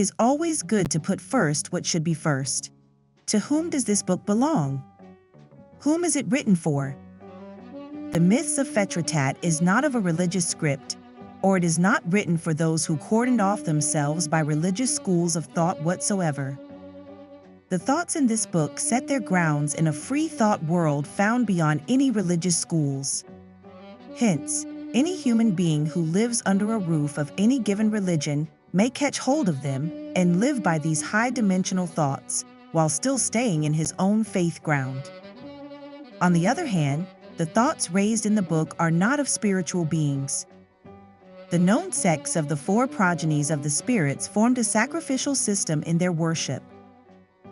is always good to put first what should be first. To whom does this book belong? Whom is it written for? The Myths of Fetretat is not of a religious script, or it is not written for those who cordoned off themselves by religious schools of thought whatsoever. The thoughts in this book set their grounds in a free thought world found beyond any religious schools. Hence, any human being who lives under a roof of any given religion may catch hold of them and live by these high-dimensional thoughts while still staying in his own faith ground. On the other hand, the thoughts raised in the book are not of spiritual beings. The known sects of the four progenies of the spirits formed a sacrificial system in their worship.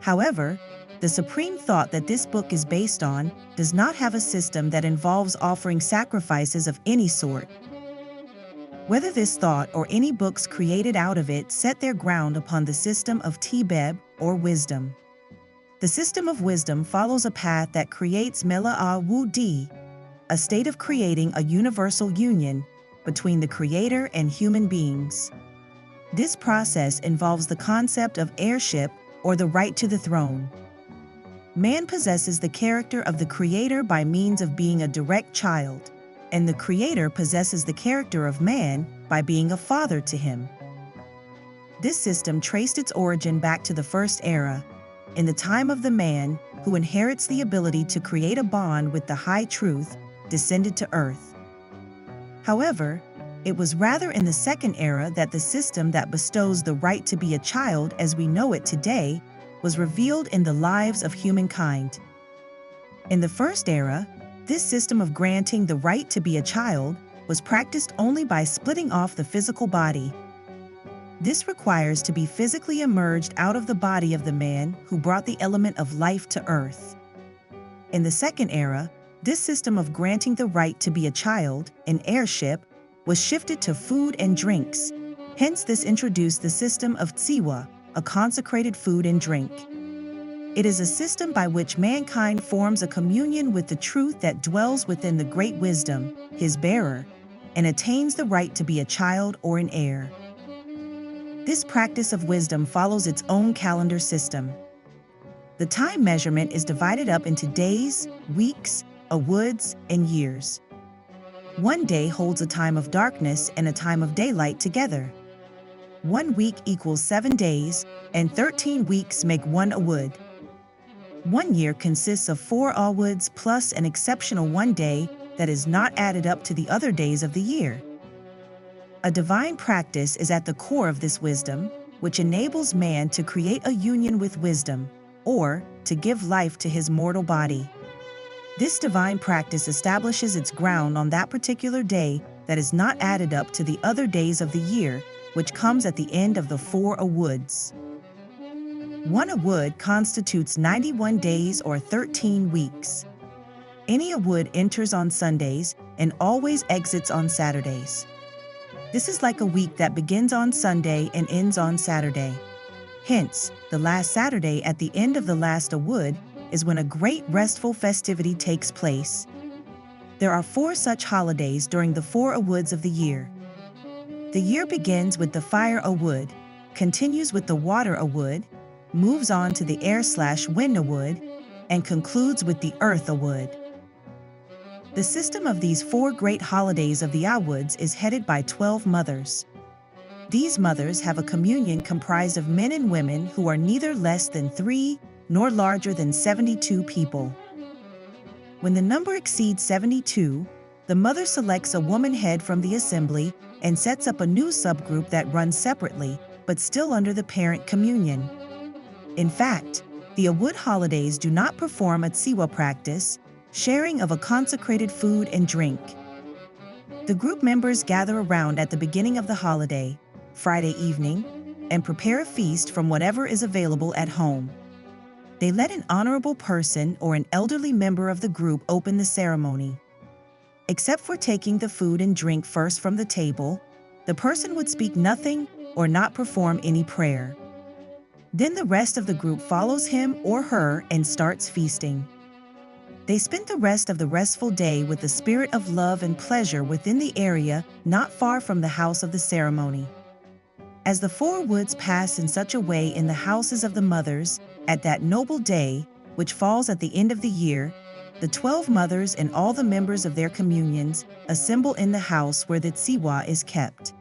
However, the supreme thought that this book is based on does not have a system that involves offering sacrifices of any sort. Whether this thought or any books created out of it set their ground upon the system of Tebeb or wisdom. The system of wisdom follows a path that creates Mela-a-Wu-Di, a state of creating a universal union between the Creator and human beings. This process involves the concept of heirship or the right to the throne. Man possesses the character of the Creator by means of being a direct child, and the Creator possesses the character of man by being a father to him. This system traced its origin back to the first era, in the time of the man who inherits the ability to create a bond with the high truth descended to earth. However, it was rather in the second era that the system that bestows the right to be a child as we know it today was revealed in the lives of humankind. In the first era, this system of granting the right to be a child was practiced only by splitting off the physical body. This requires to be physically emerged out of the body of the man who brought the element of life to earth. In the second era, this system of granting the right to be a child, an heirship, was shifted to food and drinks. Hence this introduced the system of Tsiwa, a consecrated food and drink. It is a system by which mankind forms a communion with the truth that dwells within the great wisdom, his bearer, and attains the right to be a child or an heir. This practice of wisdom follows its own calendar system. The time measurement is divided up into days, weeks, awoods, and years. One day holds a time of darkness and a time of daylight together. 1 week equals 7 days, and 13 weeks make 1 awood. 1 year consists of 4 awoods plus an exceptional 1 day that is not added up to the other days of the year. A divine practice is at the core of this wisdom, which enables man to create a union with wisdom, or to give life to his mortal body. This divine practice establishes its ground on that particular day that is not added up to the other days of the year, which comes at the end of the 4 awoods. 1 awood constitutes 91 days or 13 weeks. Any awood enters on Sundays and always exits on Saturdays. This is like a week that begins on Sunday and ends on Saturday. Hence, the last Saturday at the end of the last awood is when a great restful festivity takes place. There are 4 such holidays during the 4 awoods of the year. The year begins with the fire awood, continues with the water awood, moves on to the air/wind awood, and concludes with the earth awood. The system of these 4 great holidays of the awoods is headed by 12 mothers. These mothers have a communion comprised of men and women who are neither less than 3 nor larger than 72 people. When the number exceeds 72, the mother selects a woman head from the assembly and sets up a new subgroup that runs separately, but still under the parent communion. In fact, the awood holidays do not perform a tsiwa practice, sharing of a consecrated food and drink. The group members gather around at the beginning of the holiday, Friday evening, and prepare a feast from whatever is available at home. They let an honorable person or an elderly member of the group open the ceremony. Except for taking the food and drink first from the table, the person would speak nothing or not perform any prayer. Then the rest of the group follows him or her and starts feasting. They spent the rest of the restful day with the spirit of love and pleasure within the area not far from the house of the ceremony. As the four woods pass in such a way in the houses of the mothers, at that noble day, which falls at the end of the year, the 12 mothers and all the members of their communions assemble in the house where the tsiwa is kept.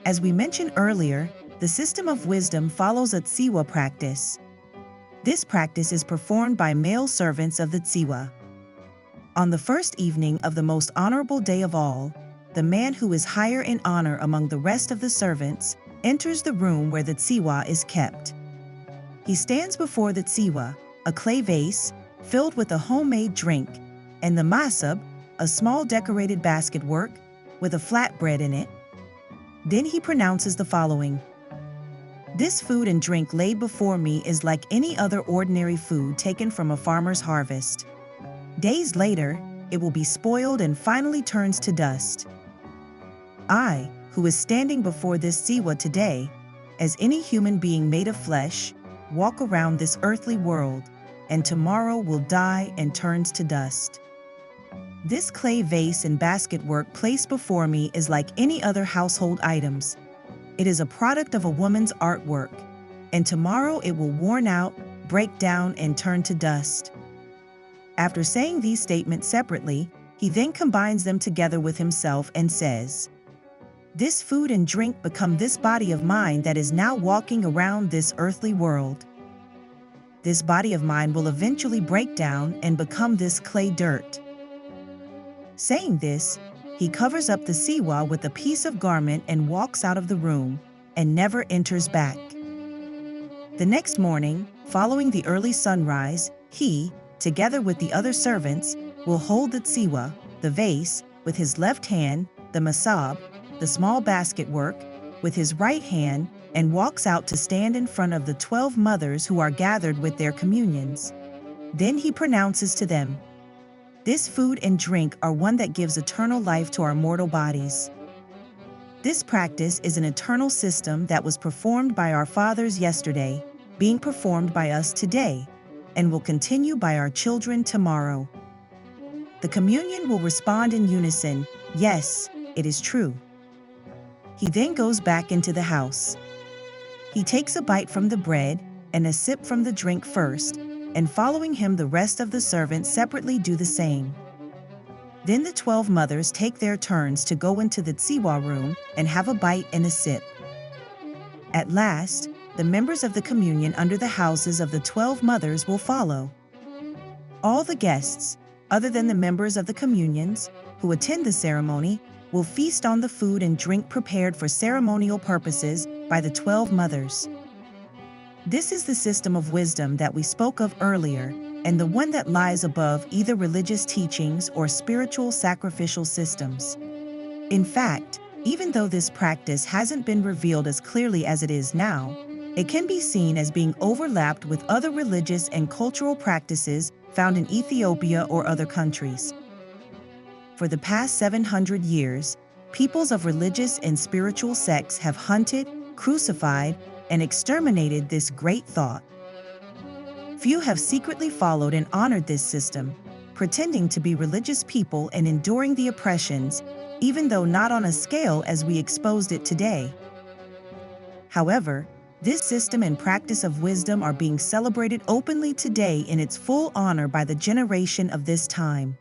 As we mentioned earlier, the system of wisdom follows a tsiwa practice. This practice is performed by male servants of the tsiwa. On the first evening of the most honorable day of all, the man who is higher in honor among the rest of the servants enters the room where the tsiwa is kept. He stands before the tsiwa, a clay vase filled with a homemade drink, and the masab, a small decorated basket work with a flatbread in it. Then he pronounces the following: "This food and drink laid before me is like any other ordinary food taken from a farmer's harvest. Days later, it will be spoiled and finally turns to dust. I, who is standing before this tsiwa today, as any human being made of flesh, walk around this earthly world, and tomorrow will die and turns to dust. This clay vase and basket work placed before me is like any other household items. It is a product of a woman's artwork, and tomorrow it will worn out, break down, and turn to dust." After saying these statements separately, he then combines them together with himself and says, "This food and drink become this body of mine that is now walking around this earthly world. This body of mine will eventually break down and become this clay dirt." Saying this, he covers up the tsiwa with a piece of garment and walks out of the room, and never enters back. The next morning, following the early sunrise, he, together with the other servants, will hold the tsiwa, the vase, with his left hand, the masab, the small basket work, with his right hand, and walks out to stand in front of the 12 mothers who are gathered with their communions. Then he pronounces to them, "This food and drink are one that gives eternal life to our mortal bodies. This practice is an eternal system that was performed by our fathers yesterday, being performed by us today, and will continue by our children tomorrow." The communion will respond in unison, "Yes, it is true." He then goes back into the house. He takes a bite from the bread and a sip from the drink first, and following him the rest of the servants separately do the same. Then the 12 mothers take their turns to go into the tsiwa room and have a bite and a sip. At last, the members of the communion under the houses of the 12 mothers will follow. All the guests, other than the members of the communions, who attend the ceremony, will feast on the food and drink prepared for ceremonial purposes by the 12 mothers. This is the system of wisdom that we spoke of earlier, and the one that lies above either religious teachings or spiritual sacrificial systems. In fact, even though this practice hasn't been revealed as clearly as it is now, it can be seen as being overlapped with other religious and cultural practices found in Ethiopia or other countries. For the past 700 years, peoples of religious and spiritual sects have hunted, crucified, and exterminated this great thought. Few have secretly followed and honored this system, pretending to be religious people and enduring the oppressions, even though not on a scale as we exposed it today. However, this system and practice of wisdom are being celebrated openly today in its full honor by the generation of this time.